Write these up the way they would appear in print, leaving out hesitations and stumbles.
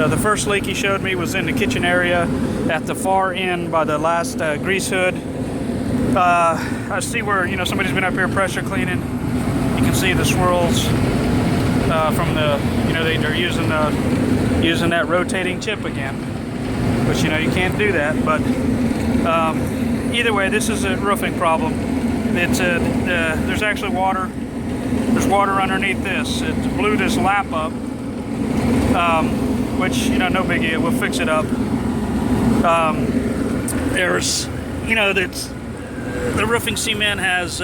The first leak he showed me was in the kitchen area at the far end by the last grease hood. I see where, you know, somebody's been up here pressure cleaning. You can see the swirls from the, you know, they're using that rotating tip again, which, you know, you can't do that. But either way, this is a roofing problem. There's actually water. There's water underneath this. It blew this lap up, which, you know, no biggie. We'll fix it up. There's, you know, the roofing cement has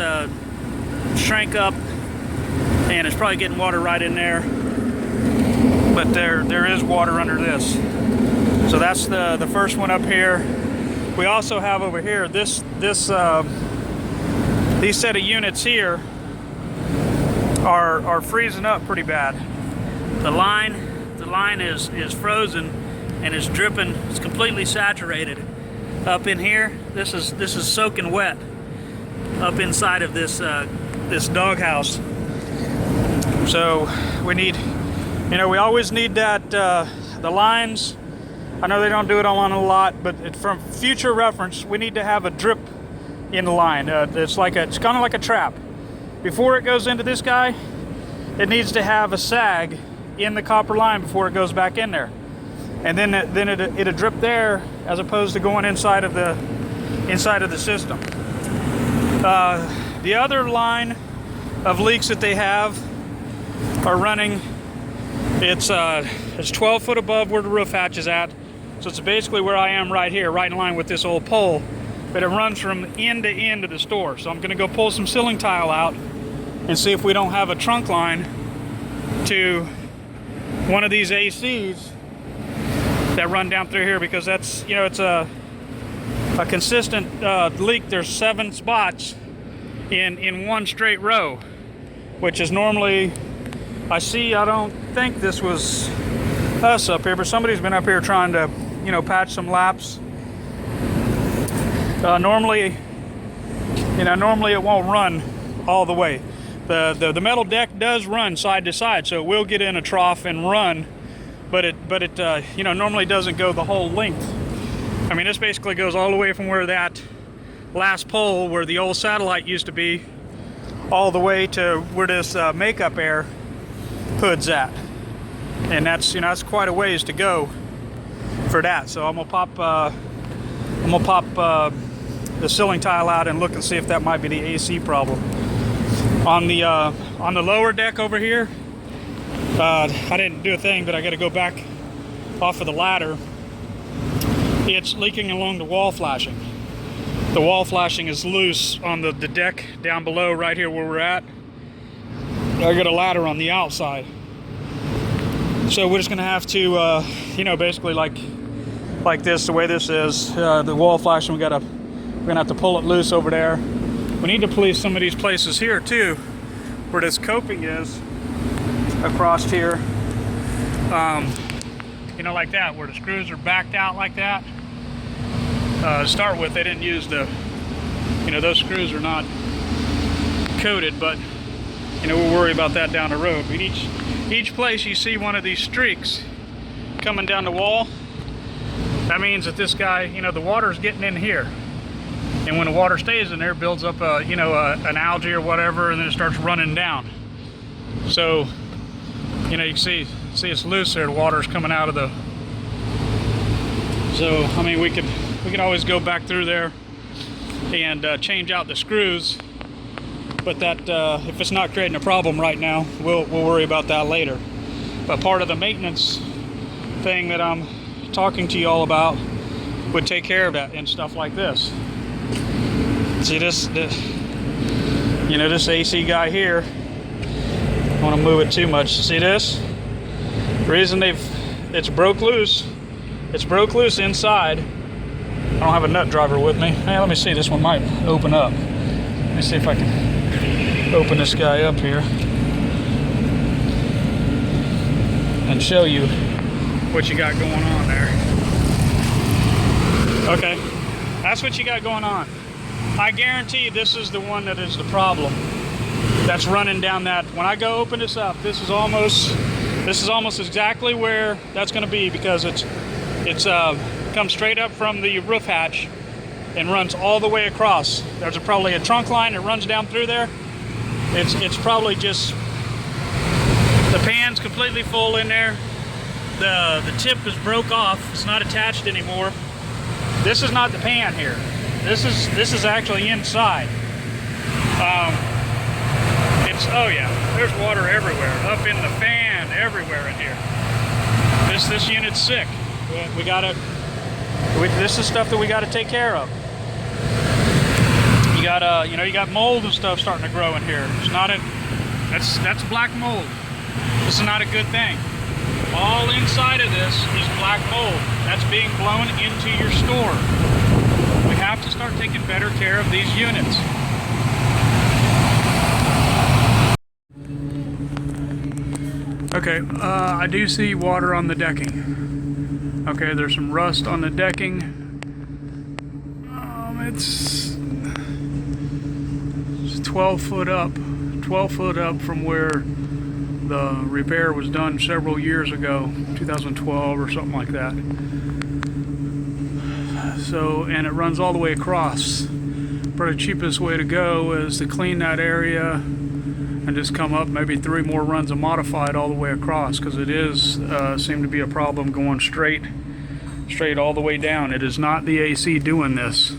shrank up, and it's probably getting water right in there. But there is water under this. So that's the first one up here. We also have over here these set of units here are freezing up pretty bad. The line is frozen and is dripping. It's completely saturated. Up in here, this is soaking wet up inside of this doghouse. So we need, you know, we always need that the lines. I know they don't do it on a lot, but from future reference, we need to have a drip in the line. It's kind of like a trap. Before it goes into this guy, it needs to have a sag in the copper line before it goes back in there, and then it'll drip there as opposed to going inside of the system. The other line of leaks that they have are running. It's 12 foot above where the roof hatch is at, so it's basically where I am right here, right in line with this old pole. But it runs from end to end of the store. So I'm going to go pull some ceiling tile out and see if we don't have a trunk line to one of these ACs that run down through here, because that's, you know, it's a consistent leak. There's 7 spots in one straight row, which is normally, I don't think this was us up here, but somebody's been up here trying to, you know, patch some laps. Normally it won't run all the way. The metal deck does run side to side, so it will get in a trough and run, but it you know, normally doesn't go the whole length. I mean, this basically goes all the way from where that last pole, where the old satellite used to be, all the way to where this makeup air hood's at, and that's, you know, that's quite a ways to go for that. So I'm gonna pop the ceiling tile out and look and see if that might be the AC problem. On the lower deck over here, I didn't do a thing, but I got to go back off of the ladder. It's leaking along the wall flashing. The wall flashing is loose on the deck down below, right here where we're at. I got a ladder on the outside, so we're just gonna have to, you know, basically like this, the way this is, the wall flashing, we're gonna have to pull it loose over there. We need to police some of these places here too, where this coping is across here. You know, like that, where the screws are backed out like that. To start with, they didn't use you know, those screws are not coated, but, you know, we'll worry about that down the road. But each place you see one of these streaks coming down the wall, that means that this guy, you know, the water's getting in here. And when the water stays in there, it builds up you know, an algae or whatever, and then it starts running down. So, you know, you can see it's loose there. The water's coming out of the. So, I mean, we could always go back through there and change out the screws. But that, if it's not creating a problem right now, we'll worry about that later. But part of the maintenance thing that I'm talking to you all about would take care of that and stuff like this. See this, you know, this AC guy here, I don't want to move it too much. See this? The reason it's broke loose inside. I don't have a nut driver with me. Hey, let me see, this one might open up. Let me see if I can open this guy up here and show you what you got going on there. Okay, that's what you got going on. I guarantee this is the one that is the problem. That's running down that. When I go open this up, this is almost This is almost exactly where that's going to be, because it's comes straight up from the roof hatch and runs all the way across. There's probably a trunk line that runs down through there. It's probably just the pan's completely full in there. The tip is broke off. It's not attached anymore. This is not the pan here. This is actually inside. Oh yeah, there's water everywhere, up in the fan, everywhere in here. This unit's sick. This is stuff that we gotta take care of. You got mold and stuff starting to grow in here. It's not that's black mold. This is not a good thing. All inside of this is black mold. That's being blown into your store. We have to start taking better care of these units. Okay, I do see water on the decking. Okay, there's some rust on the decking. It's 12 foot up from where the repair was done several years ago, 2012 or something like that. So, and it runs all the way across. Probably the cheapest way to go is to clean that area and just come up maybe 3 more runs of modified all the way across, because it is seem to be a problem going straight all the way down. It is not the AC doing this.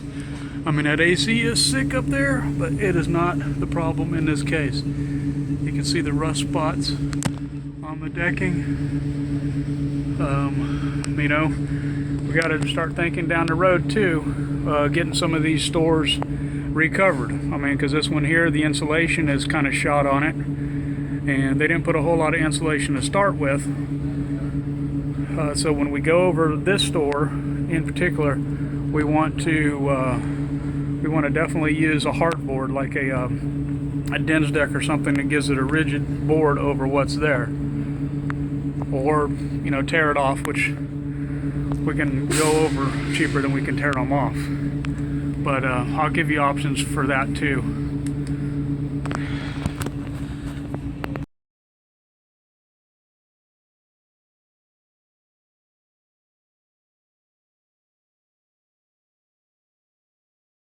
I mean, that AC is sick up there, but it is not the problem in this case. You can see the rust spots on the decking. You know, we got to start thinking down the road too, getting some of these stores recovered. I mean, because this one here, the insulation is kind of shot on it, and they didn't put a whole lot of insulation to start with. So when we go over this store in particular, we want to definitely use a hard board, like a Densdeck or something that gives it a rigid board over what's there, or tear it off, which we can go over cheaper than we can tear them off. But I'll give you options for that too.